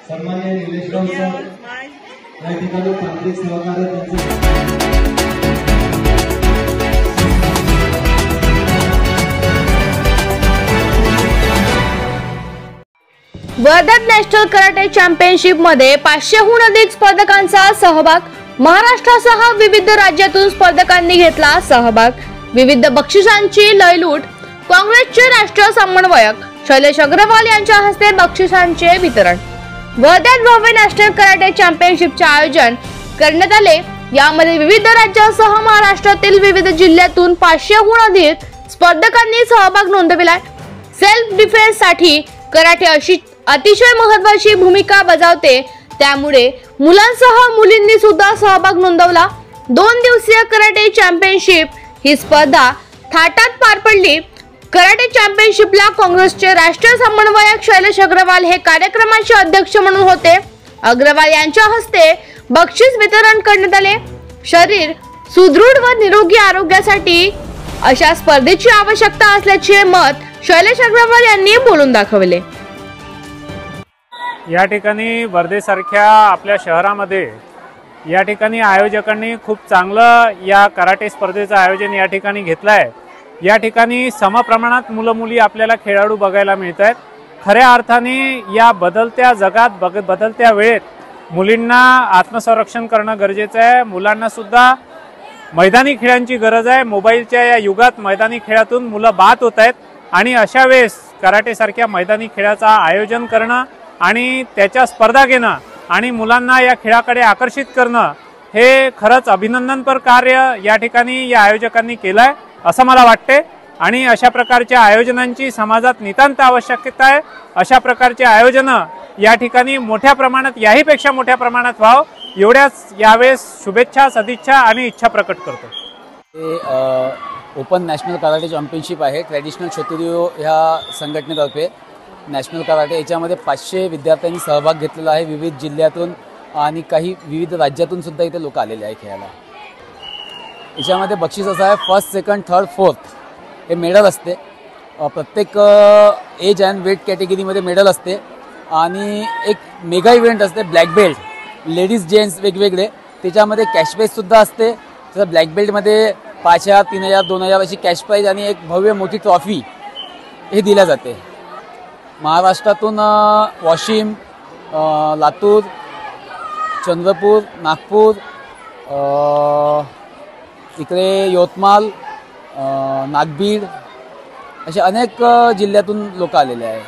सन्माननीय निलेशराव सर या ठिकाणी तांत्रिक सहकार्य त्यांचे वर्ध्यात नॅशनल कराटे चॅम्पियनशिप मध्ये 500हून अधिक स्पर्धकांचा सहभाग। महाराष्ट्रासह विविध राज्यातून स्पर्धकांनी घेतला सहभाग। विविध बक्षिसांची लयलूट। काँग्रेसचे राष्ट्रीय समन्वयक शैलेश अग्रवाल यांच्या हस्ते बक्षिसांचे वितरण। वर्ध्यात भव्य नॅशनल कराटे चॅम्पियनशिपचे आयोजन करण्यात आले। यामध्ये विविध राज्यासह महाराष्ट्रातील विविध जिल्ह्यातून 500हून अधिक स्पर्धकांनी सहभाग नोंदविलाय। सेल्फ डिफेन्स साठी कराटे अतिशय महत्त्वाची भूमिका बजावते, त्यामुळे मुलांसह मुलींनी सुद्धा सहभाग नोंदवला। 2 दिवसीय कराटे चॅम्पियनशिप ही स्पर्धा थाटात पार पडली। कराटे चॅम्पियनशिपला काँग्रेसचे राष्ट्रीय समन्वयक शैलेश अग्रवाल हे कार्यक्रमाचे अध्यक्ष म्हणून होते। अग्रवाल यांच्या हस्ते बक्षीस वितरण करण्यात आले। शरीर सुदृढ व निरोगी आरोग्यासाठी अशा स्पर्धेची आवश्यकता असल्याचे मत शैलेश अग्रवाल यांनी बोलून दाखवले। या ठिकाणी वर्धेसारख्या आपल्या शहरामध्ये या ठिकाणी आयोजकांनी खूप चांगलं या कराटे स्पर्धेचं आयोजन या ठिकाणी घेतलं आहे। या ठिकाणी समप्रमाणात मुलं मुली आपल्याला खेळाडू बघायला मिळत आहेत। खऱ्या अर्थाने या बदलत्या जगात बदलत्या वेळेत मुलींना आत्मसंरक्षण करणं गरजेचं आहे। मुलांना सुद्धा मैदानी खेळांची गरज आहे। मोबाईलच्या या युगात मैदानी खेळातून मुलं बाद होत आहेत आणि अशा वेळेस कराटे सारख्या मैदानी खेळाचं आयोजन करणं आणि त्याच्या स्पर्धा घेणं आणि मुलांना या खेळाकडे आकर्षित करणं हे खरंच अभिनंदनपर कार्य या ठिकाणी या आयोजकांनी केलं आहे असं मला वाटते। आणि अशा प्रकारच्या आयोजनांची समाजात नितांत आवश्यकता आहे। अशा प्रकारचे आयोजनं या ठिकाणी मोठ्या प्रमाणात याहीपेक्षा मोठ्या प्रमाणात व्हावं एवढ्याच यावेळेस शुभेच्छा सदिच्छा आणि इच्छा प्रकट करतो। ओपन नॅशनल कराटे चॅम्पियनशिप आहे ट्रॅडिशनल शोतुरियो ह्या संघटनेतर्फे नॅशनल कराटे याच्यामध्ये 500 विद्यार्थ्यांनी सहभाग घेतलेला आहे। विविध जिल्ह्यातून आणि काही विविध राज्यातून सुद्धा इथे लोक आलेले आहे खेळायला। याच्यामध्ये बक्षीस असं आहे फर्स्ट सेकंड थर्ड फोर्थ हे मेडल असते। प्रत्येक एज अँड वेट कॅटेगरीमध्ये मेडल असते आणि एक मेगा इव्हेंट असते ब्लॅक बेल्ट लेडीज जेंट्स वेगवेगळे त्याच्यामध्ये कॅश प्राईजसुद्धा असते। तर ब्लॅक बेल्टमध्ये 5000 3000 2000 अशी कॅश प्राईज आणि एक भव्य मोठी ट्रॉफी हे दिल्या जाते। महाराष्ट्रातून वाशिम लातूर चंद्रपूर नागपूर इकडे यवतमाळ नागबीड अशा अनेक जिल्ह्यातून लोक आलेले आहेत।